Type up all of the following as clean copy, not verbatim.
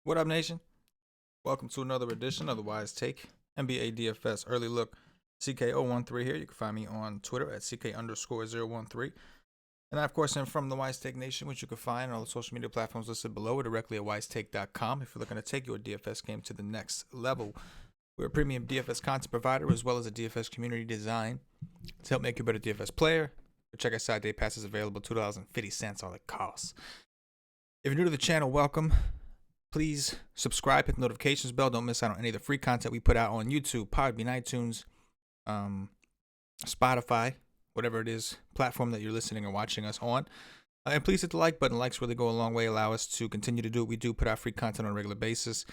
What up, nation? Welcome to another edition of the WiseTake NBA DFS Early Look CK013 here. You can find me on Twitter at CK_013. And I, of course, am from the WiseTake Nation, which you can find on all the social media platforms listed below or directly at WiseTake.com if you're looking to take your DFS game to the next level. We're a premium DFS content provider as well as a DFS community design to help make you a better DFS player. Check out Side Day Passes available, $2.50 all it costs. If you're new to the channel, welcome. Please subscribe, hit the notifications bell. Don't miss out on any of the free content we put out on YouTube, Podbean, iTunes, Spotify, whatever it is, platform that you're listening or watching us on. And please hit the like button. Likes really go a long way, allow us to continue to do what we do, put out free content on a regular basis.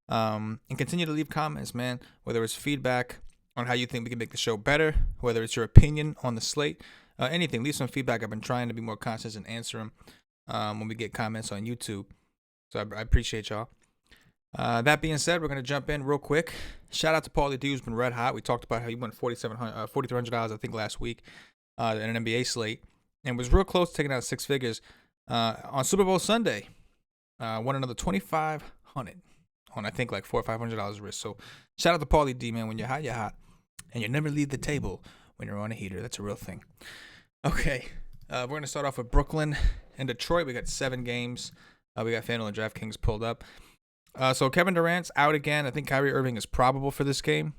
And continue to leave comments, man, whether it's feedback on how you think we can make the show better, whether it's your opinion on the slate, anything. Leave some feedback. I've been trying to be more conscious and answer them when we get comments on YouTube. So I appreciate y'all. That being said, we're going to jump in real quick. Shout out to Paulie D, who's been red hot. We talked about how he won $4,300, I think, last week in an NBA slate. And was real close to taking out six figures on Super Bowl Sunday. Won another $2,500 on, I think, like $400 or $500 risk. So shout out to Paulie D, man. When you're hot, you're hot. And you never leave the table when you're on a heater. That's a real thing. Okay, we're going to start off with Brooklyn and Detroit. We got 7 games. We got FanDuel and DraftKings pulled up. So Kevin Durant's out again. I think Kyrie Irving is probable for this game.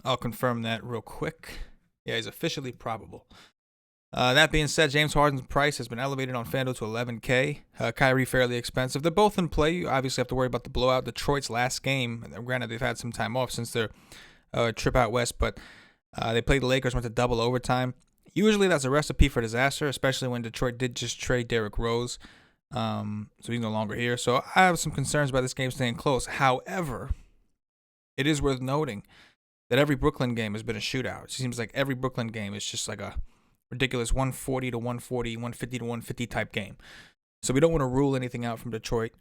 I'll confirm that real quick. Yeah, he's officially probable. That being said, James Harden's price has been elevated on FanDuel to $11K. Kyrie fairly expensive. They're both in play. You obviously have to worry about the blowout. Detroit's last game. Granted, they've had some time off since their trip out west, but they played the Lakers, went to double overtime. Usually that's a recipe for disaster, especially when Detroit did just trade Derrick Rose. So he's no longer here. So I have some concerns about this game staying close. However, it is worth noting that every Brooklyn game has been a shootout. It seems like every Brooklyn game is just like a ridiculous 140 to 140, 150 to 150 type game. So we don't want to rule anything out from Detroit.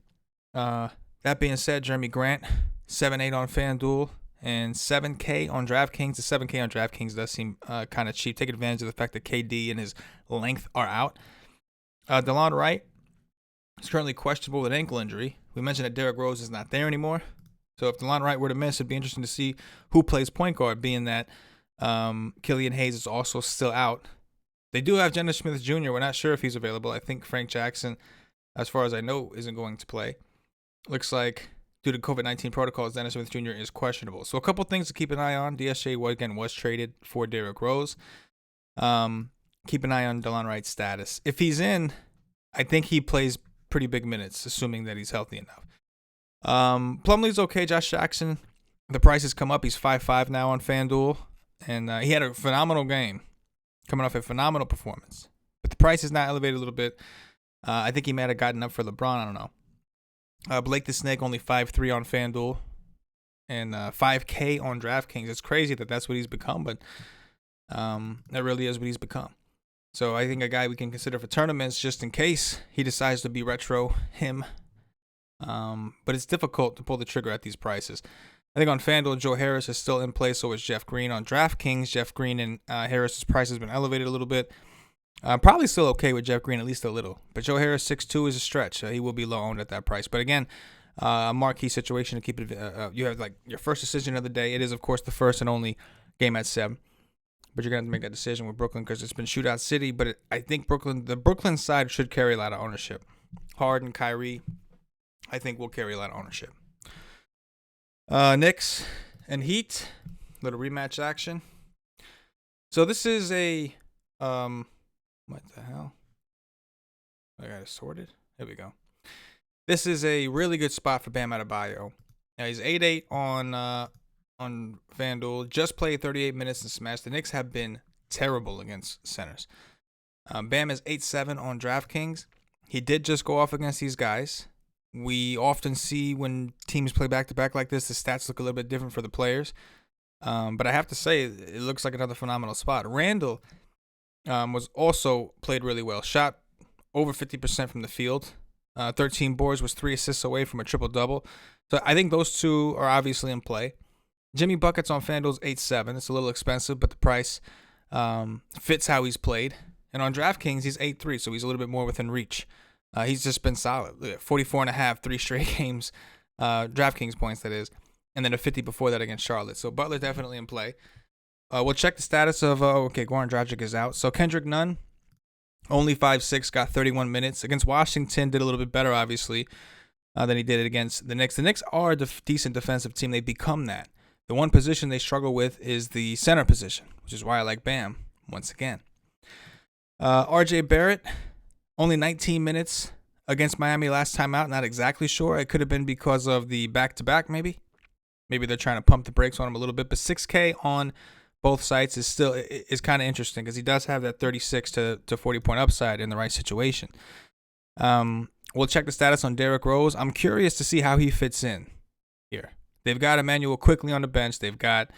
That being said, Jeremy Grant, 7-8 on FanDuel and 7K on DraftKings. The 7K on DraftKings does seem kind of cheap. Take advantage of the fact that KD and his length are out. DeLon Wright is currently questionable with ankle injury. We mentioned that Derrick Rose is not there anymore. So if DeLon Wright were to miss, it'd be interesting to see who plays point guard, being that Killian Hayes is also still out. They do have Dennis Smith Jr. We're not sure if he's available. I think Frank Jackson, as far as I know, isn't going to play. Looks like due to COVID-19 protocols, Dennis Smith Jr. is questionable. So a couple things to keep an eye on. DSJ, again, was traded for Derrick Rose. Keep an eye on DeLon Wright's status. If he's in, I think he plays pretty big minutes, assuming that he's healthy enough. Plumlee's okay. Josh Jackson, the price has come up. He's 5-5 now on FanDuel, and he had a phenomenal game, coming off a phenomenal performance. But the price is now elevated a little bit. I think he might have gotten up for LeBron. I don't know. Blake the Snake only 5-3 on FanDuel and 5K on DraftKings. It's crazy that that's what he's become, but that really is what he's become. So I think a guy we can consider for tournaments just in case he decides to be retro him. But it's difficult to pull the trigger at these prices. I think on FanDuel, Joe Harris is still in play, so is Jeff Green. On DraftKings, Jeff Green and Harris's price has been elevated a little bit. Probably still okay with Jeff Green, at least a little. But Joe Harris, 6'2", is a stretch. He will be low owned at that price. But again, a marquee situation to keep it. You have like your first decision of the day. It is, of course, the first and only game at 7. But you're going to have to make that decision with Brooklyn because it's been shootout city. But I think the Brooklyn side should carry a lot of ownership. Harden, Kyrie, I think will carry a lot of ownership. Knicks and Heat, little rematch action. So this is a what the hell? I got it sorted. There we go. This is a really good spot for Bam Adebayo. Now he's 8-8 on FanDuel. Just played 38 minutes and smashed. The Knicks have been terrible against centers. Bam is 8-7 on DraftKings. He did just go off against these guys. We often see when teams play back-to-back like this, the stats look a little bit different for the players. But I have to say, it looks like another phenomenal spot. Randall was also played really well. Shot over 50% from the field. 13 boards, was 3 assists away from a triple-double. So I think those two are obviously in play. Jimmy Buckets on FanDuel's 8-7. It's a little expensive, but the price fits how he's played. And on DraftKings, he's 8-3, so he's a little bit more within reach. He's just been solid. 44.5, 3 straight games, DraftKings points, that is. And then a 50 before that against Charlotte. So Butler definitely in play. We'll check the status of, Goran Dragic is out. So Kendrick Nunn, only 5'6", got 31 minutes. Against Washington, did a little bit better, obviously, than he did against the Knicks. The Knicks are a decent defensive team. They become that. The one position they struggle with is the center position, which is why I like Bam once again. RJ Barrett, only 19 minutes against Miami last time out. Not exactly sure. It could have been because of the back-to-back, maybe. Maybe they're trying to pump the brakes on him a little bit. But 6K on both sites is kind of interesting because he does have that 36 to 40 point upside in the right situation. We'll check the status on Derrick Rose. I'm curious to see how he fits in here. They've got Emmanuel quickly on the bench. They've got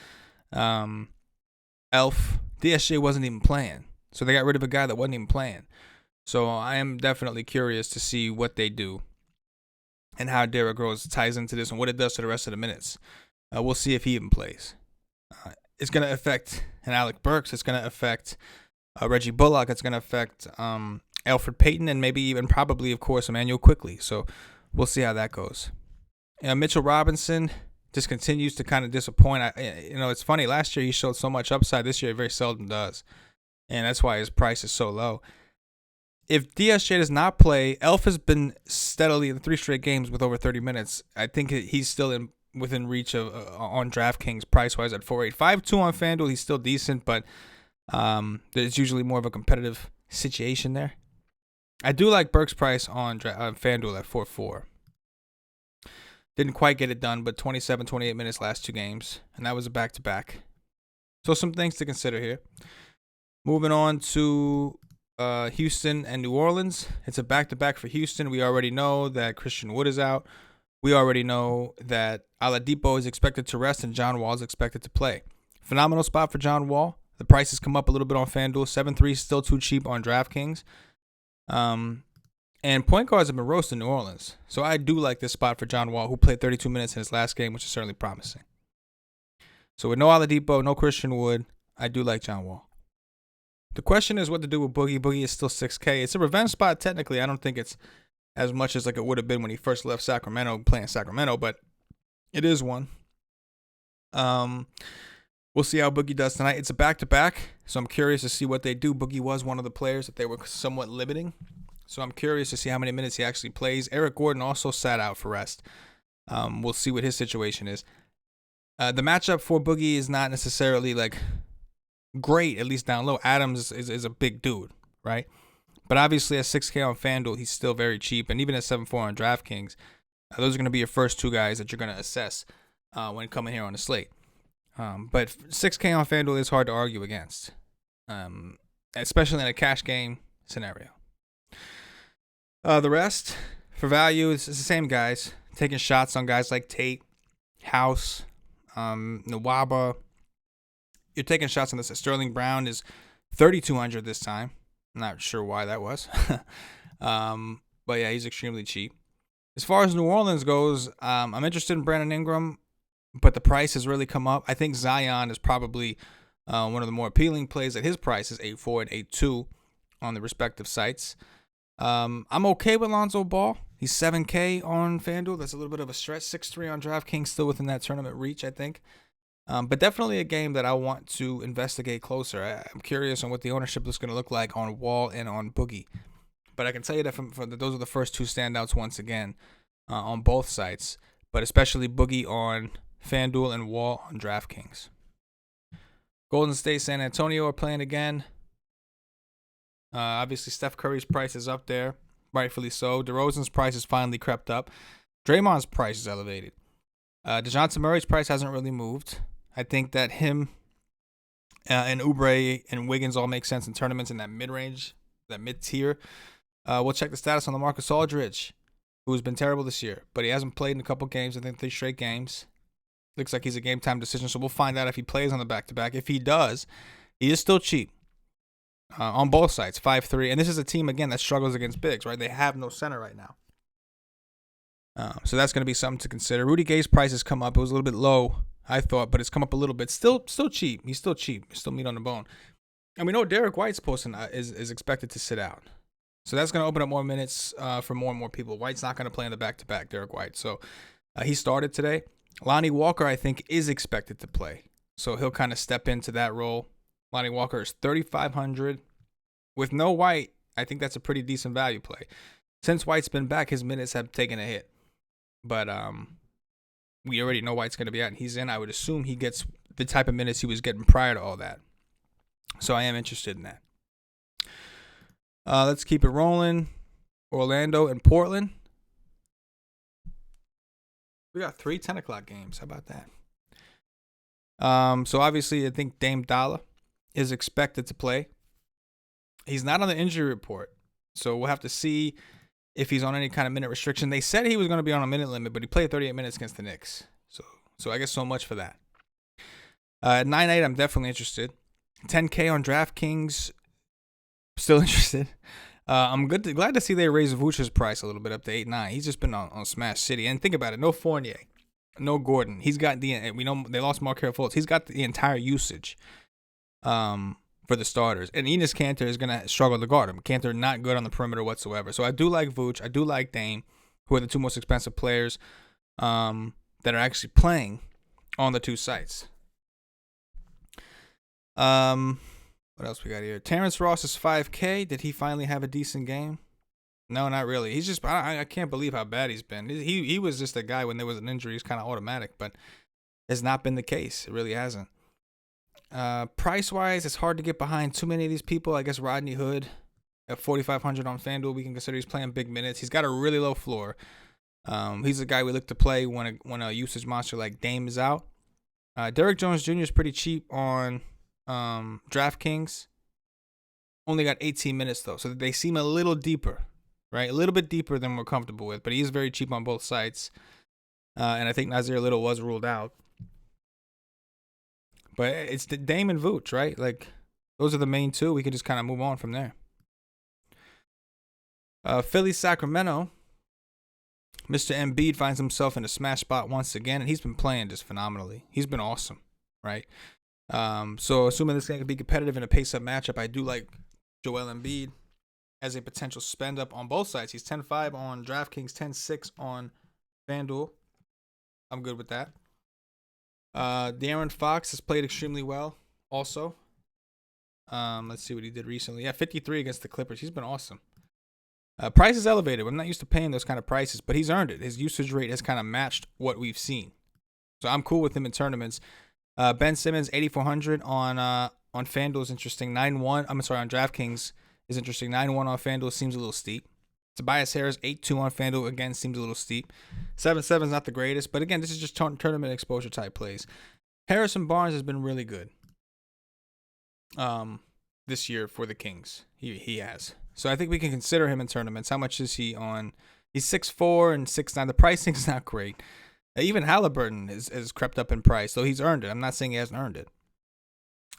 Elf. DSJ wasn't even playing, so they got rid of a guy that wasn't even playing. So I am definitely curious to see what they do and how Derrick Rose ties into this and what it does to the rest of the minutes. We'll see if he even plays. It's going to affect Alec Burks. It's going to affect Reggie Bullock. It's going to affect Alfred Payton and maybe even probably, of course, Emmanuel Quickly. So we'll see how that goes. Mitchell Robinson just continues to kind of disappoint. It's funny. Last year he showed so much upside. This year he very seldom does. And that's why his price is so low. If DSJ does not play, Elf has been steadily in 3 straight games with over 30 minutes. I think he's still within reach of on DraftKings price-wise at 4.8. 5.2 on FanDuel. He's still decent, but there's usually more of a competitive situation there. I do like Burks' price on FanDuel at 4.4. Didn't quite get it done, but 27, 28 minutes last 2 games, and that was a back-to-back. So some things to consider here. Moving on to Houston and New Orleans. It's a back-to-back for Houston. We already know that Christian Wood is out. We already know that Oladipo is expected to rest and John Wall is expected to play. Phenomenal spot for John Wall. The price has come up a little bit on FanDuel. 7.3 is still too cheap on DraftKings. And point guards have been roasting New Orleans. So I do like this spot for John Wall, who played 32 minutes in his last game, which is certainly promising. So with no Oladipo, no Christian Wood, I do like John Wall. The question is what to do with Boogie. Boogie is still 6K. It's a revenge spot technically. I don't think it's as much as like it would have been when he first left Sacramento, playing Sacramento, but it is one. We'll see how Boogie does tonight. It's a back-to-back, so I'm curious to see what they do. Boogie was one of the players that they were somewhat limiting, so I'm curious to see how many minutes he actually plays. Eric Gordon also sat out for rest. We'll see what his situation is. The matchup for Boogie is not necessarily like great, at least down low. Adams is a big dude, right? But obviously at 6K on FanDuel, he's still very cheap. And even at 7.4 on DraftKings, those are going to be your first 2 guys that you're going to assess when coming here on the slate. But 6K on FanDuel is hard to argue against, especially in a cash game scenario. The rest, for value, it's the same guys. Taking shots on guys like Tate, House, Nwaba. You're taking shots on this. Sterling Brown is 3,200 this time. I'm not sure why that was. But yeah, he's extremely cheap. As far as New Orleans goes, I'm interested in Brandon Ingram, but the price has really come up. I think Zion is probably one of the more appealing plays at his price is 8.4 and 8.2 on the respective sites. I'm okay with Lonzo Ball. He's 7K on FanDuel. That's a little bit of a stretch. 6.3 on DraftKings, still within that tournament reach, I think. But definitely a game that I want to investigate closer. I'm curious on what the ownership is going to look like on Wall and on Boogie. But I can tell you that those are the first 2 standouts once again on both sites, but especially Boogie on FanDuel and Wall on DraftKings. Golden State, San Antonio are playing again. Obviously, Steph Curry's price is up there, rightfully so. DeRozan's price has finally crept up. Draymond's price is elevated. DeJounte Murray's price hasn't really moved. I think that him and Oubre and Wiggins all make sense in tournaments in that mid-range, that mid-tier. We'll check the status on LaMarcus Aldridge, who's been terrible this year, but he hasn't played in a couple games. I think 3 straight games. Looks like he's a game-time decision, so we'll find out if he plays on the back-to-back. If he does, he is still cheap on both sides, 5.3. And this is a team, again, that struggles against bigs, right? They have no center right now. So that's going to be something to consider. Rudy Gay's price has come up. It was a little bit low, I thought, but it's come up a little bit. Still cheap. He's still cheap. Still meat on the bone. And we know Derek White's posting is expected to sit out. So that's going to open up more minutes for more and more people. White's not going to play in the back-to-back, Derek White. So he started today. Lonnie Walker, I think, is expected to play. So he'll kind of step into that role. Lonnie Walker is 3,500. With no White, I think that's a pretty decent value play. Since White's been back, his minutes have taken a hit. But we already know White's going to be out and he's in. I would assume he gets the type of minutes he was getting prior to all that. So I am interested in that. Let's keep it rolling. Orlando and Portland. We got 3 10 o'clock games. How about that? So obviously, I think Dame Dollar is expected to play. He's not on the injury report, so we'll have to see if he's on any kind of minute restriction. They said he was going to be on a minute limit, but he played 38 minutes against the Knicks. So I guess so much for that. At 9-8, I'm definitely interested. 10K on DraftKings, still interested. I'm glad to see they raised Vucevic's price a little bit up to 8-9. He's just been on Smash City. And think about it, no Fournier, no Gordon. He's got we know they lost Markelle Fultz. He's got the entire usage for the starters. And Enes Kanter is going to struggle to guard him. Kanter not good on the perimeter whatsoever. So I do like Vooch. I do like Dame, who are the 2 most expensive players that are actually playing on the 2 sites. What else we got here? Terrence Ross is 5K. Did he finally have a decent game? No, not really. He's just I can't believe how bad he's been. He was just a guy when there was an injury. He's kind of automatic, but it's not been the case. It really hasn't. Price-wise, it's hard to get behind too many of these people. I guess Rodney Hood at 4,500 on FanDuel. We can consider he's playing big minutes. He's got a really low floor. He's a guy we look to play when a usage monster like Dame is out. Derrick Jones Jr. is pretty cheap on DraftKings. Only got 18 minutes though, so they seem a little deeper, right? A little bit deeper than we're comfortable with, but he is very cheap on both sites. And I think Nasir Little was ruled out. But it's the Dame and Vooch, right? Like those are the main 2. We can just kind of move on from there. Philly Sacramento. Mr. Embiid finds himself in a smash spot once again, and he's been playing just phenomenally. He's been awesome, right? So assuming this game can be competitive in a pace-up matchup, I do like Joel Embiid as a potential spend-up on both sides. He's 10-5 on DraftKings, 10-6 on FanDuel. I'm good with that. De'Aaron Fox has played extremely well also. Let's see what he did recently. Yeah, 53 against the Clippers. He's been awesome. Price is elevated. I'm not used to paying those kind of prices, but he's earned it. His usage rate has kind of matched what we've seen. So I'm cool with him in tournaments. Ben Simmons, 8,400 on FanDuel is interesting. 9-1. I'm sorry, on DraftKings is interesting. 9-1 on FanDuel seems a little steep. Tobias Harris, 8-2 on FanDuel, again, seems a little steep. 7-7 is not the greatest, but again, this is just tournament exposure type plays. Harrison Barnes has been really good this year for the Kings. He has. So I think we can consider him in tournaments. How much is he on? He's 6'4" and 6'9". The pricing is not great. Even Halliburton has crept up in price, so he's earned it. I'm not saying he hasn't earned it.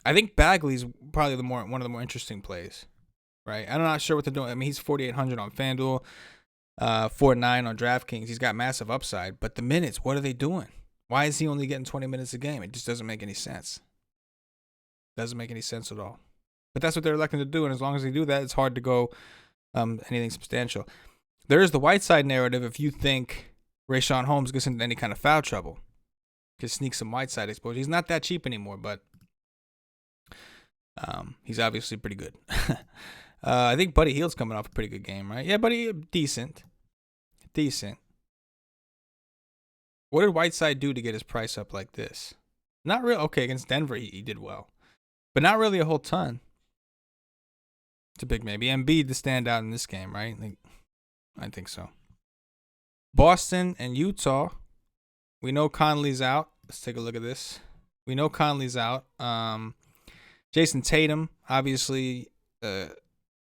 I think Bagley's probably one of the more interesting plays, right? I'm not sure what they're doing. I mean, he's 4,800 on FanDuel, 4.9 on DraftKings. He's got massive upside, but the minutes, what are they doing? Why is he only getting 20 minutes a game? It just doesn't make any sense. Doesn't make any sense at all. But that's what they're electing to do, and as long as they do that, it's hard to go anything substantial. There is the Whiteside narrative. If you think Rayshawn Holmes gets into any kind of foul trouble, could sneak some Whiteside exposure. He's not that cheap anymore, but he's obviously pretty good. I think Buddy Hield's coming off a pretty good game, right? Yeah, Buddy, decent. What did Whiteside do to get his price up like this? Not real. Okay, against Denver, he did well, but not really a whole ton. It's a big maybe. Embiid to stand out in this game, right? I think so. Boston and Utah. We know Conley's out. Let's take a look at this. We know Conley's out. Jason Tatum, obviously,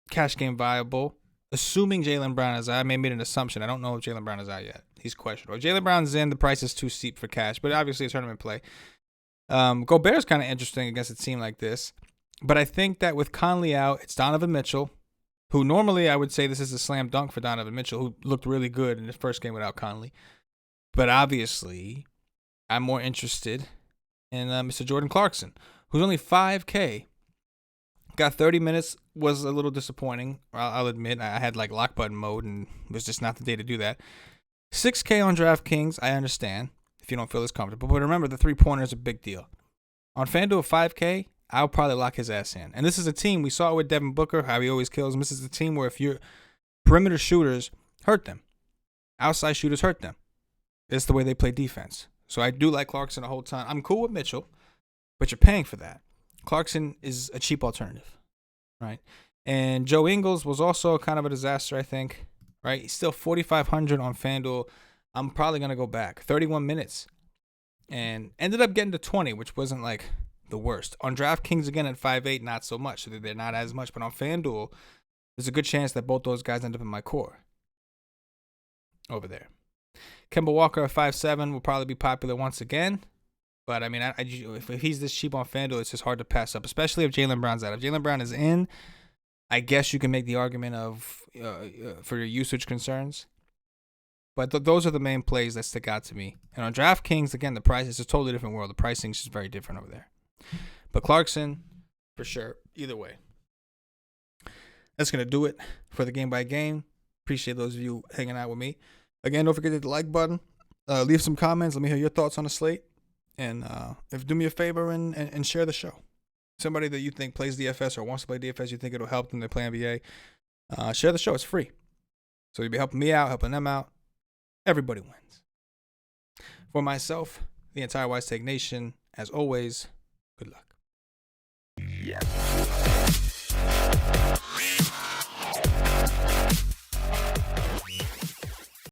cash game viable. Assuming Jaylen Brown is out. I may have made an assumption. I don't know if Jaylen Brown is out yet. He's questionable. If Jaylen Brown's in, the price is too steep for cash, but obviously a tournament play. Gobert's kind of interesting against a team like this. But I think that with Conley out, it's Donovan Mitchell, who normally I would say this is a slam dunk for Donovan Mitchell, who looked really good in his first game without Conley. But obviously, I'm more interested in Mr. Jordan Clarkson, who's only 5K Got 30 minutes, was a little disappointing. I'll admit, I had like lock button mode and it was just not the day to do that. 6K on DraftKings, I understand if you don't feel as comfortable. But remember, the 3-pointer is a big deal. On FanDuel 5K, I'll probably lock his ass in. And this is a team, we saw it with Devin Booker, how he always kills him. This is a team where if your perimeter shooters hurt them, outside shooters hurt them. It's the way they play defense. So I do like Clarkson the whole time. I'm cool with Mitchell, but you're paying for that. Clarkson is a cheap alternative, right? And Joe Ingles was also kind of a disaster, I think, right? He's still 4,500 on FanDuel. I'm probably going to go back. 31 minutes. And ended up getting to 20, which wasn't like the worst. On DraftKings, again, at 5'8", not so much. So they're not as much. But on FanDuel, there's a good chance that both those guys end up in my core over there. Kemba Walker at 5'7" will probably be popular once again. But, I mean, if he's this cheap on FanDuel, it's just hard to pass up, especially if Jaylen Brown's out. If Jaylen Brown is in, I guess you can make the argument of for your usage concerns. But those are the main plays that stick out to me. And on DraftKings, again, the price is a totally different world. The pricing is just very different over there. But Clarkson, for sure, either way. That's going to do it for the game by game. Appreciate those of you hanging out with me. Again, don't forget to hit the like button. Leave some comments. Let me hear your thoughts on the slate. And do me a favor and share the show. Somebody that you think plays DFS or wants to play DFS, you think it'll help them to play NBA, share the show. It's free. So you'll be helping me out, helping them out. Everybody wins. For myself, the entire WiseTake Nation, as always, good luck. Yes.